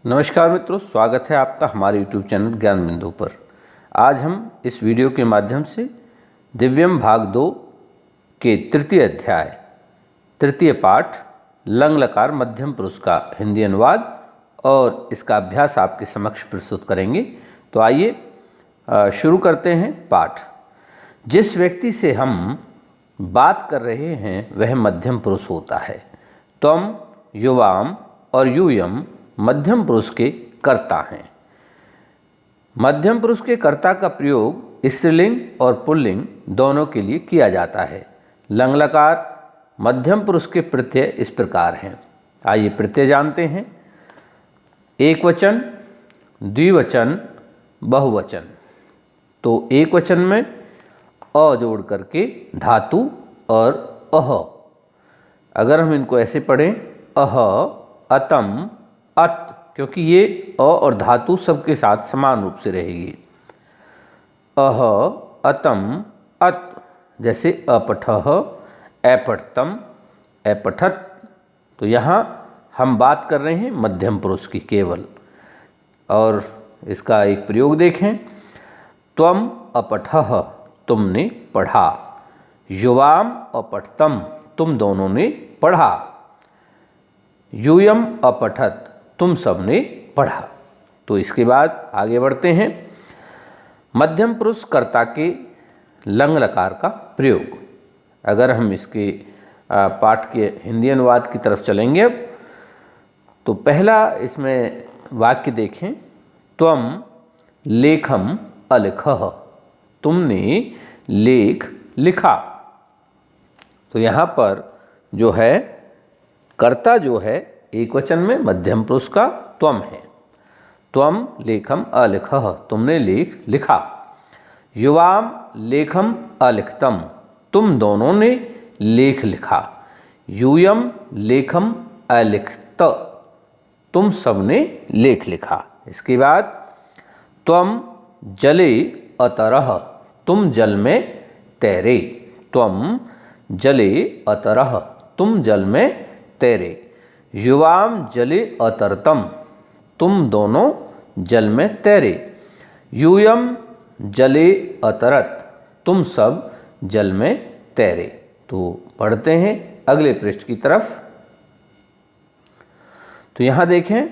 नमस्कार मित्रों, स्वागत है आपका हमारे YouTube चैनल ज्ञान बिंदु पर। आज हम इस वीडियो के माध्यम से दिव्यम भाग 2 के तृतीय अध्याय तृतीय पाठ लंग लकार मध्यम पुरुष का हिंदी अनुवाद और इसका अभ्यास आपके समक्ष प्रस्तुत करेंगे। तो आइए शुरू करते हैं पाठ। जिस व्यक्ति से हम बात कर रहे हैं वह मध्यम पुरुष होता है। त्वम, युवाम और यूयम मध्यम पुरुष के कर्ता हैं। मध्यम पुरुष के कर्ता का प्रयोग स्त्रीलिंग और पुल्लिंग दोनों के लिए किया जाता है। लंग लकार मध्यम पुरुष के प्रत्यय इस प्रकार हैं। आइए प्रत्यय जानते हैं। एक वचन, द्विवचन, बहुवचन। तो एक वचन में अ जोड़ करके धातु और अह। अगर हम इनको ऐसे पढ़ें अह, अतम, अत, क्योंकि ये अ और धातु सबके साथ समान रूप से रहेगी। अह, अतम, अत, जैसे अपठः, अपठतम, अपठत। तो यहाँ हम बात कर रहे हैं मध्यम पुरुष की केवल। और इसका एक प्रयोग देखें। त्वम अपठः, तुमने पढ़ा। युवाम अपठतम, तुम दोनों ने पढ़ा। यूयम अपठत, तुम सबने पढ़ा। तो इसके बाद आगे बढ़ते हैं। मध्यम पुरुष कर्ता के लंग लकार का प्रयोग। अगर हम इसके पाठ के हिंदी अनुवाद की तरफ चलेंगे अब, तो पहला इसमें वाक्य देखें। त्वम लेखम अलिखः, तुमने लेख लिखा। तो यहाँ पर जो है कर्ता जो है एक वचन में मध्यम पुरुष का त्वम है। त्वम लेखम अलिखः, तुमने लेख लिखा। युवाम लेखम अलिखतम, तुम दोनों ने लेख लिखा। यूयम लेखम अलिखत, तुम सबने लेख लिखा। इसके बाद त्वम जले अतरः, तुम जल में तैरे। त्वम जले अतरः, तुम जल में तैरे। युवाम जले अतरतम, तुम दोनों जल में तैरे। यूयम जले अतरत, तुम सब जल में तैरे। तो पढ़ते हैं अगले पृष्ठ की तरफ। तो यहाँ देखें।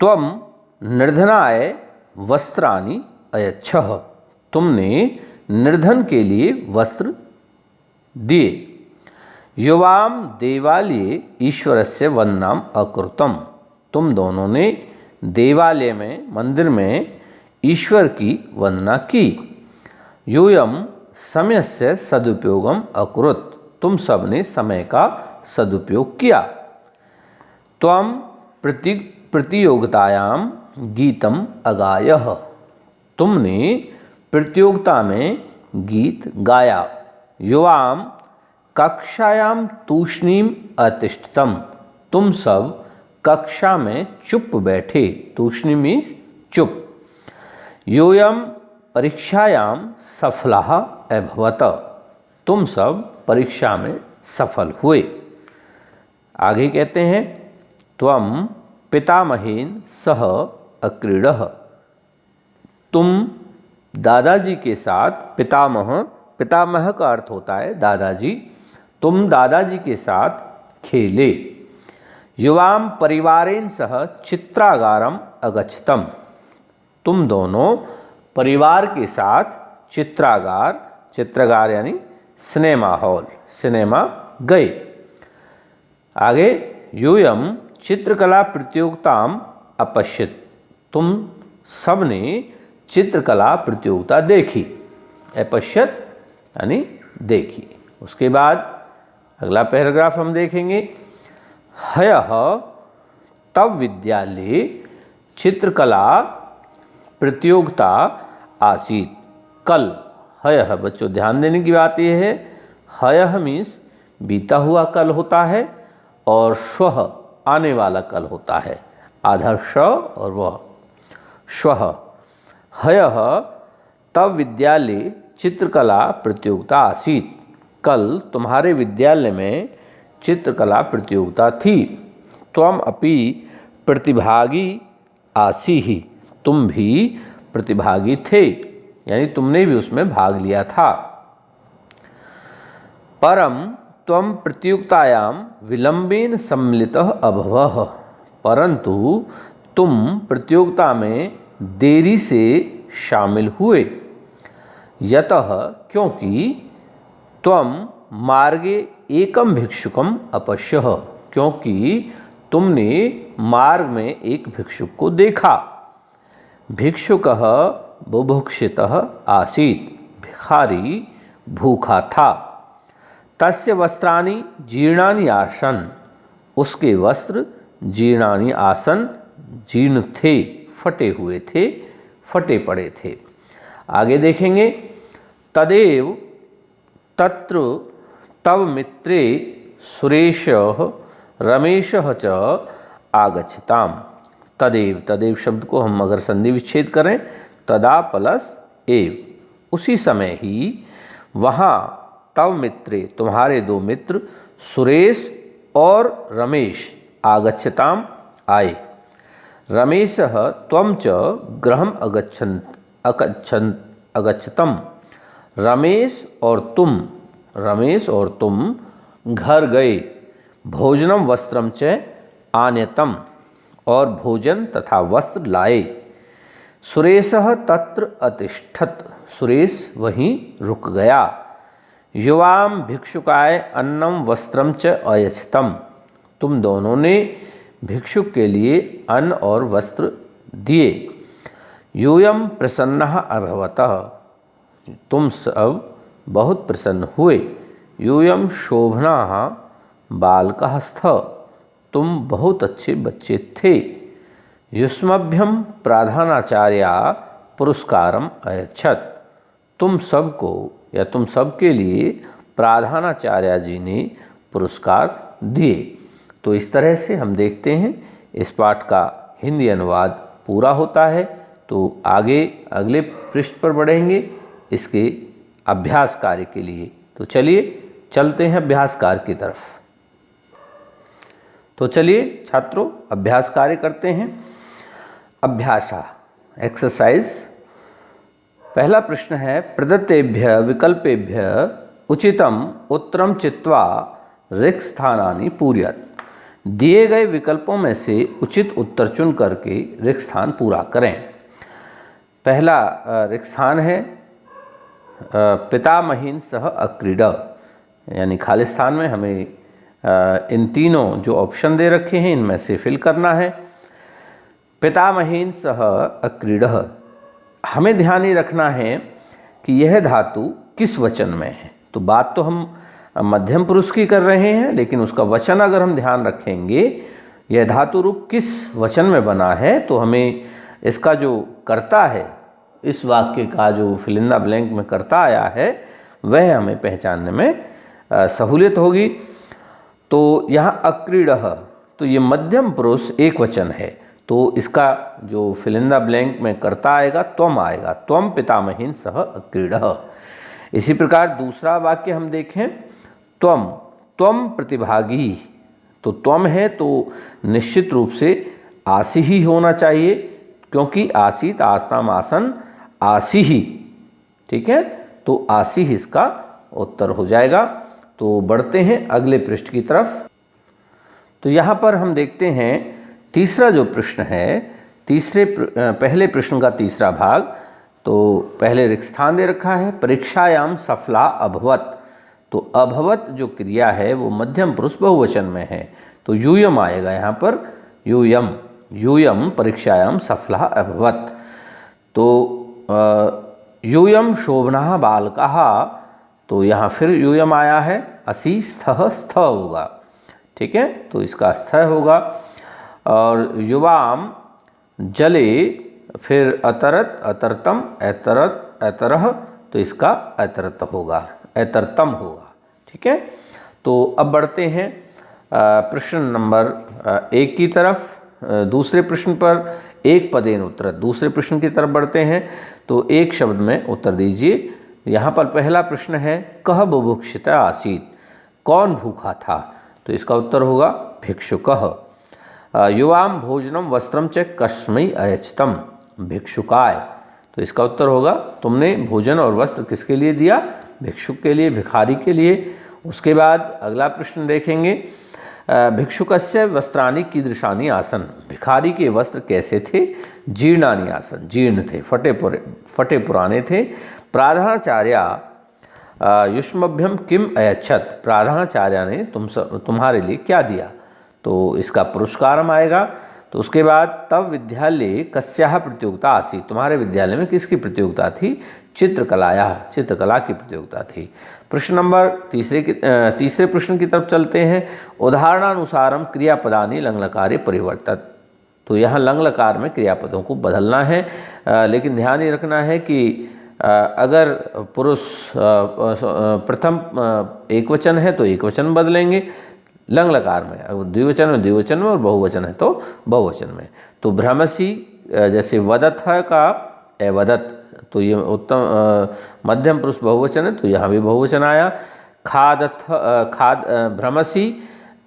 त्वम निर्धनाय वस्त्राणि अयच्छः, तुमने निर्धन के लिए वस्त्र दिए। युवाम देवालये ईश्वरस्य वंदनाम अकृतम, तुम दोनों ने देवालय में मंदिर में ईश्वर की वंदना की। यूयम समयस्य सदुपयोगम अकुरुत, तुम सब ने समय का सदुपयोग किया। त्वम प्रतियोगितायाम गीतम अगायः, तुमने प्रतियोगिता में गीत गाया। युवाम कक्षायाम तूष्णीम अतिष्ठतम, तुम सब कक्षा में चुप बैठे। तूष्णी मीन्स चुप। यूयम परीक्षायाम सफलः अभवत, तुम सब परीक्षा में सफल हुए। आगे कहते हैं। त्वम पितामहेन सह अक्रीडः, तुम दादाजी के साथ, पितामह का अर्थ होता है दादाजी, तुम दादाजी के साथ खेले। युवाम परिवारेण सह चित्रागारम अगच्छतम, तुम दोनों परिवार के साथ चित्रागार यानी सिनेमा हॉल, सिनेमा गए। आगे। यूयम चित्रकला प्रतियोगिताम अपश्यत, तुम सबने चित्रकला प्रतियोगिता देखी। अपश्यत यानी देखी। उसके बाद अगला पैराग्राफ हम देखेंगे। हयः तव विद्यालये चित्रकला प्रतियोगिता आसीत। कल, हयः बच्चों ध्यान देने की बात यह है, हयः मीन्स बीता हुआ कल होता है और श्वः आने वाला कल होता है। आधा श और वह श्वः। हयः तव विद्यालये चित्रकला प्रतियोगिता आसीत, कल तुम्हारे विद्यालय में चित्रकला प्रतियोगिता थी। त्वम अपि प्रतिभागी आसी ही, तुम भी प्रतिभागी थे, यानी तुमने भी उसमें भाग लिया था। परम त्वं प्रतियोगितायां विलंबेन सम्मिलितः अभवः, परंतु तुम प्रतियोगिता में देरी से शामिल हुए। यतः, क्योंकि त्वं मार्गे एकम भिक्षुकम अपश्यः, क्योंकि तुमने मार्ग में एक भिक्षुक को देखा। भिक्षुकः बुभुक्षितः आसीत्, भिखारी भूखा था। तस्य वस्त्राणि जीर्णानि आसन्, उसके वस्त्र जीर्णानि आसन्, जीर्ण थे, फटे हुए थे, फटे पड़े थे। आगे देखेंगे, तदेव तत्र तव मित्रे सुरेशः रमेशः च आगच्छताम्। तदेव, तदेव शब्द को हम अगर संधि विच्छेद करें, तदा प्लस एव, उसी समय ही वहाँ तव मित्रे, तुम्हारे दो मित्र, सुरेश और रमेश, आगच्छताम, आए। रमेशः त्वं च गृहम् अगच्छतम्, रमेश और तुम घर गए। भोजनम वस्त्रम च आन्यतम, और भोजन तथा वस्त्र लाए। सुरेशः तत्र अतिष्ठत्, सुरेश वहीं रुक गया। युवाम भिक्षुकाय अन्नम वस्त्रम च अयच्छतम, तुम दोनों ने भिक्षुक के लिए अन्न और वस्त्र दिए। यूयम प्रसन्नः अभवतः, तुम सब बहुत प्रसन्न हुए। यूयम शोभनः बालकः स्तः, तुम बहुत अच्छे बच्चे थे। युष्मभ्यम प्राधानाचार्या पुरस्कारम अयच्छत, तुम सबको या तुम सबके लिए प्राधानाचार्य जी ने पुरस्कार दिए। तो इस तरह से हम देखते हैं इस पाठ का हिंदी अनुवाद पूरा होता है। तो आगे अगले पृष्ठ पर बढ़ेंगे इसके अभ्यास कार्य के लिए। तो चलिए चलते हैं अभ्यास कार्य की तरफ। तो चलिए छात्रों अभ्यास कार्य करते हैं। अभ्यासा एक्सरसाइज। पहला प्रश्न है, प्रदत्तेभ्य विकल्पेभ्य उचितम उत्तरम चित्वा रिक्त स्थानानि पूरयत। दिए गए विकल्पों में से उचित उत्तर चुन करके रिक्त स्थान पूरा करें। पहला रिक्त स्थान है पितामहीन सह अक्रीड, यानी खाली स्थान में हमें इन तीनों जो ऑप्शन दे रखे हैं इनमें से फिल करना है। पितामहीन सह अक्रीड, हमें ध्यान ही रखना है कि यह धातु किस वचन में है। तो बात तो हम मध्यम पुरुष की कर रहे हैं, लेकिन उसका वचन अगर हम ध्यान रखेंगे यह धातु रूप किस वचन में बना है, तो हमें इसका जो कर्ता है, इस वाक्य का जो फिल इन द ब्लैंक में कर्ता आया है वह हमें पहचानने में सहूलियत होगी। तो यहाँ अक्रीडः, तो ये मध्यम पुरुष एक वचन है, तो इसका जो फिल इन द ब्लैंक में कर्ता आएगा त्वम आएगा, त्वम पितामहीन सह अक्रीडः। इसी प्रकार दूसरा वाक्य हम देखें, त्वम प्रतिभागी, तो त्वम है तो निश्चित रूप से आसी ही होना चाहिए, क्योंकि आसीत आस्ताम आसन आसी ही, ठीक है, तो आसी ही इसका उत्तर हो जाएगा। तो बढ़ते हैं अगले पृष्ठ की तरफ। तो यहाँ पर हम देखते हैं तीसरा जो प्रश्न है, पहले प्रश्न का तीसरा भाग। तो पहले रिक्त स्थान दे रखा है, परीक्षायाम सफला अभवत। तो अभवत जो क्रिया है वो मध्यम पुरुष बहुवचन में है, तो यूयम आएगा यहाँ पर, यूयम परीक्षायाम सफला अभवत। तो यूयम शोभनः बालकः, तो यहाँ फिर यूयम आया है, असी स्थः स्थ होगा, ठीक है, तो इसका स्थ होगा। और युवाम जले, फिर अतरत अतरतम अतरत अतरह, तो इसका अतरत होगा, अतरतम होगा, ठीक है। तो अब बढ़ते हैं प्रश्न नंबर 1 की तरफ। दूसरे प्रश्न पर एक पदेन उत्तर, दूसरे प्रश्न की तरफ बढ़ते हैं। तो एक शब्द में उत्तर दीजिए। यहाँ पर पहला प्रश्न है, कः बुभुक्षितः आसीत्, कौन भूखा था, तो इसका उत्तर होगा भिक्षुकः। युवाम भोजनम वस्त्रम च कस्मै अयच्छतम भिक्षुकाय। तो इसका उत्तर होगा तुमने भोजन और वस्त्र किसके लिए दिया? भिक्षुक के लिए, भिखारी के लिए। उसके बाद अगला प्रश्न देखेंगे, भिक्षुकस्य वस्त्राणि कीदृशानि आसन। भिखारी के वस्त्र कैसे थे? जीर्णानि आसन, जीर्ण थे, फटे पुराने थे। प्राधानाचार्या युष्मभ्यम किम अयच्छत। प्राधानाचार्य ने तुम्हारे लिए क्या दिया? तो इसका पुरस्कारम आएगा। तो उसके बाद तब विद्यालय कस्याः प्रतियोगिता आसीत्। तुम्हारे विद्यालय में किसकी प्रतियोगिता थी? चित्रकलाया, चित्रकला की प्रतियोगिता थी। प्रश्न नंबर तीसरे प्रश्न की तरफ चलते हैं। उदाहरणानुसारम क्रियापदानि लंग्लकारे परिवर्तत। तो यहाँ लंग्लकार में क्रियापदों को बदलना है, लेकिन ध्यान ये रखना है कि अगर पुरुष प्रथम एकवचन है तो एकवचन बदलेंगे लंग्लकार में, अगर द्विवचन में द्विवचन में, और बहुवचन है तो बहुवचन में। तो भ्रमसी जैसे वदथ का एवदत, तो ये उत्तम मध्यम पुरुष बहुवचन है तो यहाँ भी बहुवचन आया। भ्रमसी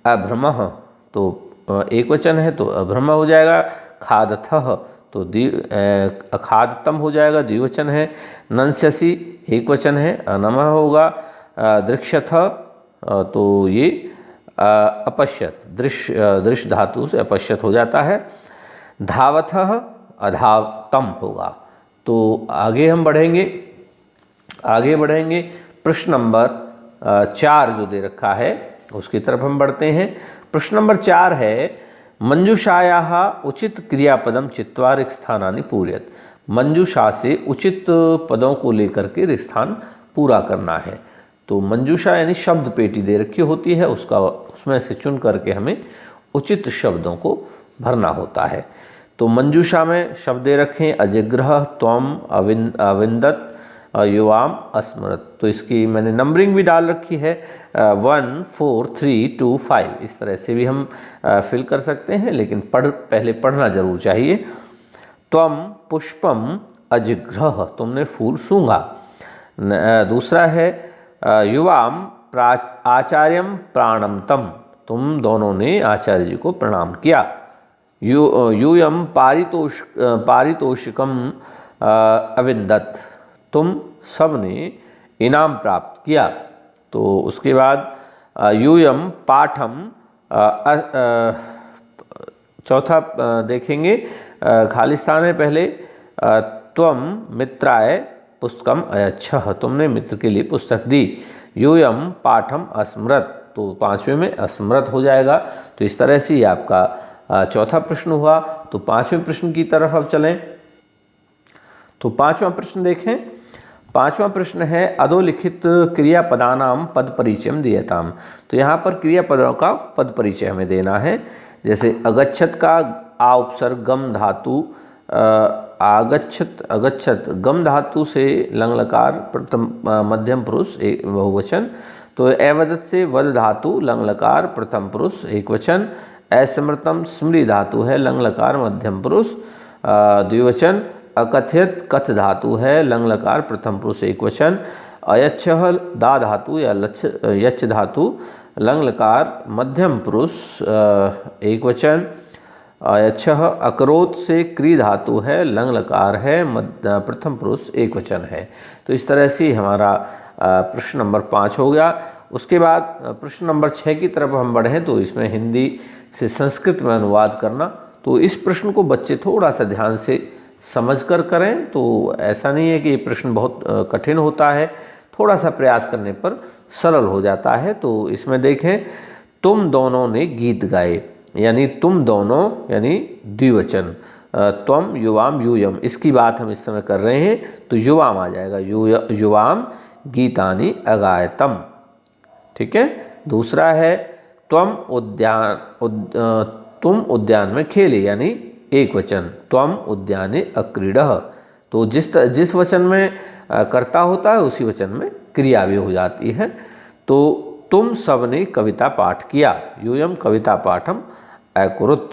अभ्रमः, तो एकवचन है तो अभ्रम हो जाएगा। खादथः तो अखादतम हो जाएगा, द्विवचन है। नंस्यसि एकवचन है, अनमः होगा। दृक्षथ तो ये अपश्यत, दृश्य धातु से अपश्यत हो जाता है। धावथः अधावतम होगा। तो आगे हम बढ़ेंगे, प्रश्न नंबर 4 जो दे रखा है उसकी तरफ हम बढ़ते हैं। प्रश्न नंबर 4 है, मंजूषायाः उचित क्रियापदम चित्वा रिक्स्थानानि पूरयत। मंजूषा से उचित पदों को लेकर के रिक्स्थान पूरा करना है। तो मंजूषा यानी शब्द पेटी दे रखी होती है, उसमें से चुन करके हमें उचित शब्दों को भरना होता है। तो मंजूषा में शब्द दे रखें अजिग्रह, त्वम, अविंदत, युवाम, अस्मृत। तो इसकी मैंने नंबरिंग भी डाल रखी है 1, 4, 3, 2, 5। इस तरह से भी हम फिल कर सकते हैं, लेकिन पहले पढ़ना जरूर चाहिए। त्वम पुष्पम अजिग्रह, तुमने फूल सूंघा। दूसरा है युवाम आचार्यम प्राणम तम, तुम दोनों ने आचार्य जी को प्रणाम किया। यूयम पारितोषिकम अविंदत, तुम सब ने इनाम प्राप्त किया। तो उसके बाद यूयम पाठम, चौथा देखेंगे खालिस्तान है पहले। त्वम मित्राय पुस्तकम अयच्छः, तुमने मित्र के लिए पुस्तक दी। यूयम पाठम अस्मृत, तो 5वें में अस्मृत हो जाएगा। तो इस तरह से ये आपका चौथा प्रश्न हुआ। तो 5वें प्रश्न की तरफ अब चलें। तो 5वां प्रश्न देखें। 5वां प्रश्न है अधोलिखित क्रियापदानाम पद परिचयम दीयताम। तो यहाँ पर क्रियापदों का पद परिचय हमें देना है। जैसे अगच्छत का आ उपसर्ग गम धातु, अगच्छत गम धातु से लंग्लकार प्रथम मध्यम पुरुष बहुवचन। तो एवदत से वद धातु लंग्लकार प्रथम पुरुष एकवचन। असमृतम स्मृ धातु है लंग्लकार मध्यम पुरुष द्विवचन। अकथ्यत कथ धातु है लंग्लकार प्रथम पुरुष एकवचन। अयच्छः दा धातु या यच्छ धातु लंग्लकार मध्यम पुरुष एकवचन। अयच्छः अकरोत से क्री धातु है लंग्लकार है प्रथम पुरुष एकवचन है। तो इस तरह से हमारा प्रश्न नंबर 5 हो गया। उसके बाद प्रश्न नंबर 6 की तरफ हम बढ़ें तो इसमें हिंदी से संस्कृत में अनुवाद करना। तो इस प्रश्न को बच्चे थोड़ा सा ध्यान से समझकर करें। तो ऐसा नहीं है कि ये प्रश्न बहुत कठिन होता है, थोड़ा सा प्रयास करने पर सरल हो जाता है। तो इसमें देखें, तुम दोनों ने गीत गाए, यानी तुम दोनों यानी द्विवचन। त्वम युवाम यूयम, इसकी बात हम इस समय कर रहे हैं तो युवाम आ जाएगा। युवाम गीतानि अगायतम, ठीक है। दूसरा है तुम उद्यान में खेले, यानी एक वचन। त्वम उद्याने अक्रीडः, तो जिस वचन में कर्ता होता है उसी वचन में क्रिया भी हो जाती है। तो तुम सब ने कविता पाठ किया। यूयम कविता पाठम अकुरुत।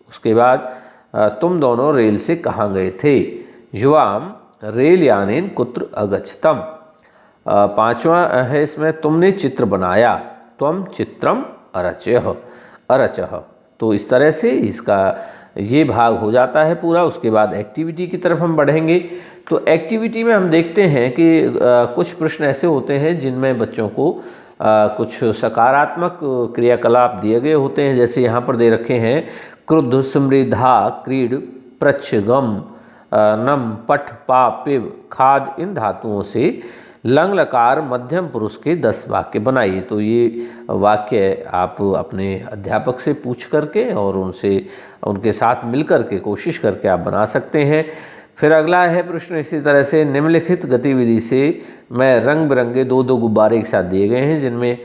उसके बाद तुम दोनों रेल से कहाँ गए थे। युवाम रेल यानेन कुत्र अगच्छतम। 5वां है इसमें तुमने चित्र बनाया। त्वम चित्रम अरचः। तो इस तरह से इसका ये भाग हो जाता है पूरा। उसके बाद एक्टिविटी की तरफ हम बढ़ेंगे। तो एक्टिविटी में हम देखते हैं कि कुछ प्रश्न ऐसे होते हैं जिनमें बच्चों को कुछ सकारात्मक क्रियाकलाप दिए गए होते हैं। जैसे यहाँ पर दे रखे हैं क्रुद्ध, समृद्धा, क्रीड, प्रच्छ, गम, नम, पठ, पा, पिव, खाद इन धातुओं से लंग लकार मध्यम पुरुष के 10 वाक्य बनाइए। तो ये वाक्य आप अपने अध्यापक से पूछ करके और उनके साथ मिल करके कोशिश करके आप बना सकते हैं। फिर अगला है प्रश्न इसी तरह से, निम्नलिखित गतिविधि से मैं रंग बिरंगे 2-2 गुब्बारे एक साथ दिए गए हैं, जिनमें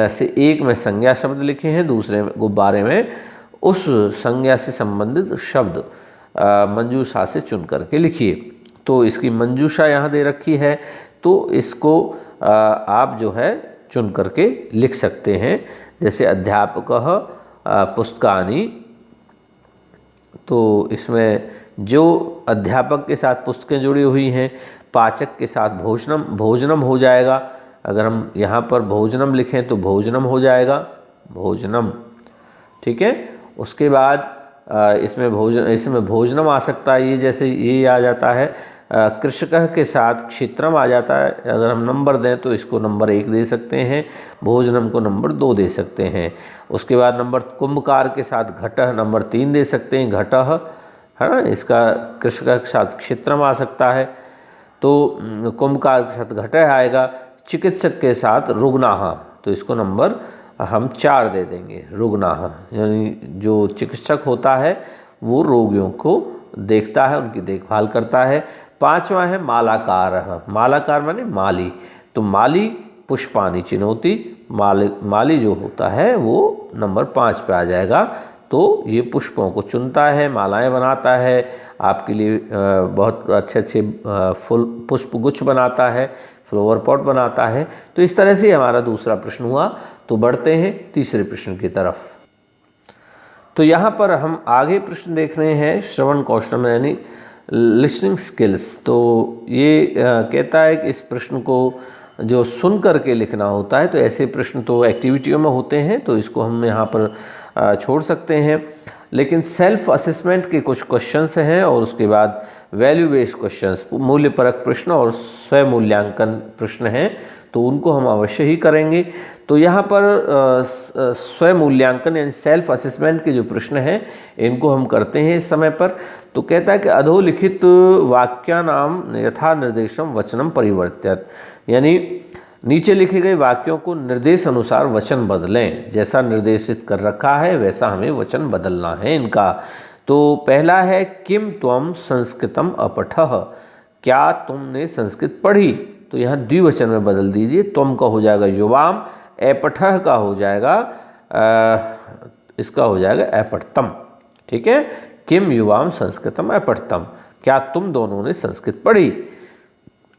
से एक में संज्ञा शब्द लिखे हैं, दूसरे गुब्बारे में उस संज्ञा से संबंधित शब्द मंजूषा से चुन करके लिखिए। तो इसकी मंजूषा यहाँ दे रखी है, तो इसको आप जो है चुन करके लिख सकते हैं। जैसे अध्यापकः पुस्तकानि, तो इसमें जो अध्यापक के साथ पुस्तकें जुड़ी हुई हैं, पाचक के साथ भोजनम हो जाएगा। अगर हम यहाँ पर भोजनम लिखें तो भोजनम हो जाएगा, भोजनम, ठीक है। उसके बाद इसमें भोजनम आ सकता है, ये जैसे ये आ जाता है। कृषकः के साथ क्षेत्रम आ जाता है। अगर हम नंबर दें तो इसको नंबर 1 दे सकते हैं, भोजनम को नंबर 2 दे सकते हैं। उसके बाद नंबर कुंभकार के साथ घटः नंबर 3 दे सकते हैं, घटः, है ना। इसका कृषकः के साथ क्षेत्रम आ सकता है, तो कुंभकार के साथ घटः आएगा। चिकित्सक के साथ रुग्णाः, तो इसको नंबर हम 4 दे देंगे, रुग्णाः, यानी जो चिकित्सक होता है वो रोगियों को देखता है, उनकी देखभाल करता है। 5वां है मालाकार, मालाकार माने माली, तो माली पुष्पानि चिनोति, माली जो होता है वो नंबर 5 पे आ जाएगा। तो ये पुष्पों को चुनता है, मालाएं बनाता है, आपके लिए बहुत अच्छे फूल पुष्प गुच्छ बनाता है, फ्लावर पॉट बनाता है। तो इस तरह से हमारा दूसरा प्रश्न हुआ। तो बढ़ते हैं तीसरे प्रश्न की तरफ। तो यहाँ पर हम आगे प्रश्न देख रहे हैं श्रवण कौशल यानी लिसनिंग स्किल्स। तो ये कहता है कि इस प्रश्न को जो सुन करके लिखना होता है, तो ऐसे प्रश्न तो एक्टिविटियों में होते हैं, तो इसको हम यहाँ पर छोड़ सकते हैं। लेकिन सेल्फ असेसमेंट के कुछ क्वेश्चंस हैं और उसके बाद वैल्यू बेस्ड क्वेश्चंस, मूल्य परक प्रश्न और स्वयं मूल्यांकन प्रश्न हैं, तो उनको हम अवश्य ही करेंगे। तो यहाँ पर स्वयं मूल्यांकन यानी सेल्फ असेसमेंट के जो प्रश्न हैं इनको हम करते हैं इस समय पर। तो कहता है कि अधोलिखित वाक्यानाम यथा निर्देशम वचनम परिवर्त्यत, यानी नीचे लिखे गए वाक्यों को निर्देश अनुसार वचन बदलें, जैसा निर्देशित कर रखा है वैसा हमें वचन बदलना है इनका। तो पहला है किम त्वम संस्कृतम अपठः, क्या तुमने संस्कृत पढ़ी, तो यहाँ द्विवचन में बदल दीजिए। त्वम का हो जाएगा युवाम, अपठः का हो जाएगा इसका हो जाएगा अपठतम, ठीक है। किम युवाम संस्कृतम अपठतम, क्या तुम दोनों ने संस्कृत पढ़ी।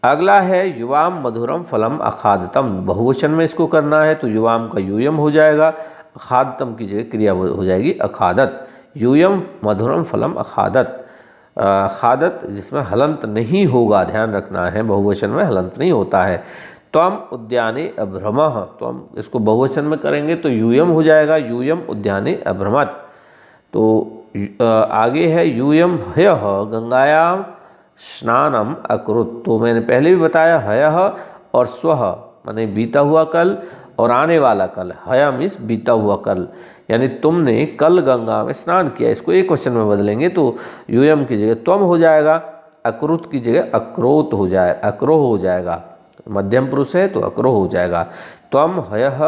अगला है युवाम मधुरम फलम अखादतम, बहुवचन में इसको करना है, तो युवाम का यूयम हो जाएगा, अखादतम की जगह क्रिया हो जाएगी अखादत। यूयम मधुरम फलम अखादत, खादत जिसमें हलंत नहीं होगा, ध्यान रखना है, बहुवचन में हलंत नहीं होता है। त्वम उद्याने अभ्रमः, त्वम इसको बहुवचन में करेंगे तो यूयम हो जाएगा, यूयम उद्याने अभ्रमत। तो आगे है यूयम हयः गंगायाम स्नानम अकुरुत, तो मैंने पहले भी बताया हयः और स्वः माने बीता हुआ कल और आने वाला कल, हया मीन्स बीता हुआ कल, यानी तुमने कल गंगा में स्नान किया, इसको एक क्वेश्चन में बदलेंगे तो यूयम की जगह त्वम हो जाएगा, अक्रुत की जगह अक्रोत हो जाए, अक्रोह हो जाएगा, मध्यम पुरुष है तो अक्रोह हो जाएगा। त्वम हयः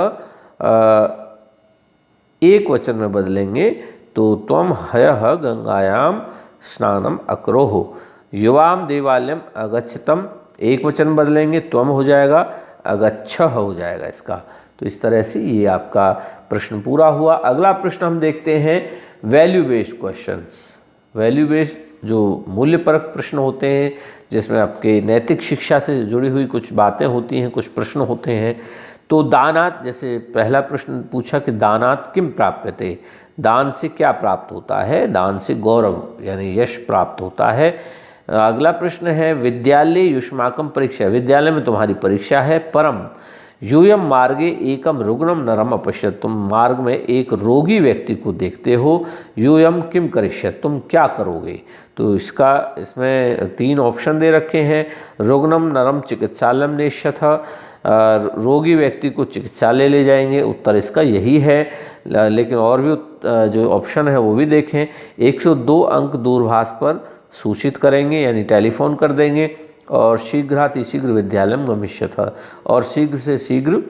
एक वचन में बदलेंगे तो त्वम हयः गंगायाम स्नानम अक्रोह। युवाम देवालयम अगच्छतम एक वचन बदलेंगे, त्वम हो जाएगा, अगच्छः हो जाएगा इसका। तो इस तरह से ये आपका प्रश्न पूरा हुआ। अगला प्रश्न हम देखते हैं value based questions. Value based जो मूल्य परक प्रश्न होते हैं, जिसमें आपके नैतिक शिक्षा से जुड़ी हुई कुछ बातें होती हैं, कुछ प्रश्न होते हैं। तो दानात, जैसे पहला प्रश्न पूछा कि दानात किम प्राप्यते, दान से क्या प्राप्त होता है, दान से गौरव यानी यश प्राप्त होता है। अगला प्रश्न है विद्यालय युष्माकम परीक्षा, विद्यालय में तुम्हारी परीक्षा है। परम यूयम मार्गे एकम रुग्णम नरम अपश्यत, तुम मार्ग में एक रोगी व्यक्ति को देखते हो। यूयम किम करिष्यत, तुम क्या करोगे। तो इसमें 3 ऑप्शन दे रखे हैं। रुग्णम नरम चिकित्सालयम नेष्यथ, रोगी व्यक्ति को चिकित्सालय ले जाएंगे, उत्तर इसका यही है। लेकिन और भी जो ऑप्शन है वो भी देखें। 102 अंक दूरभाष पर सूचित करेंगे यानी टेलीफोन कर देंगे, और शीघ्रातिशीघ्र विद्यालयम गमिष्यथ, और शीघ्र से शीघ्र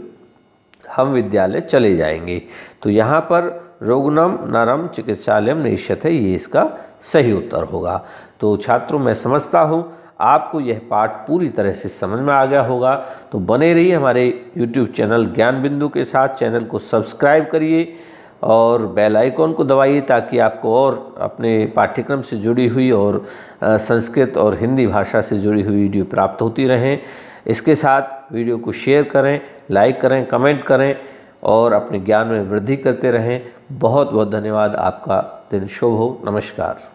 हम विद्यालय चले जाएंगे। तो यहाँ पर रुग्णम नरम चिकित्सालयम नेष्यथ है, ये इसका सही उत्तर होगा। तो छात्रों, मैं समझता हूँ आपको यह पाठ पूरी तरह से समझ में आ गया होगा। तो बने रहिए हमारे YouTube चैनल ज्ञान बिंदु के साथ। चैनल को सब्सक्राइब करिए और बेल आइकॉन को दबाइए ताकि आपको और अपने पाठ्यक्रम से जुड़ी हुई और संस्कृत और हिंदी भाषा से जुड़ी हुई वीडियो प्राप्त होती रहें। इसके साथ वीडियो को शेयर करें, लाइक करें, कमेंट करें और अपने ज्ञान में वृद्धि करते रहें। बहुत बहुत धन्यवाद। आपका दिन शुभ हो। नमस्कार।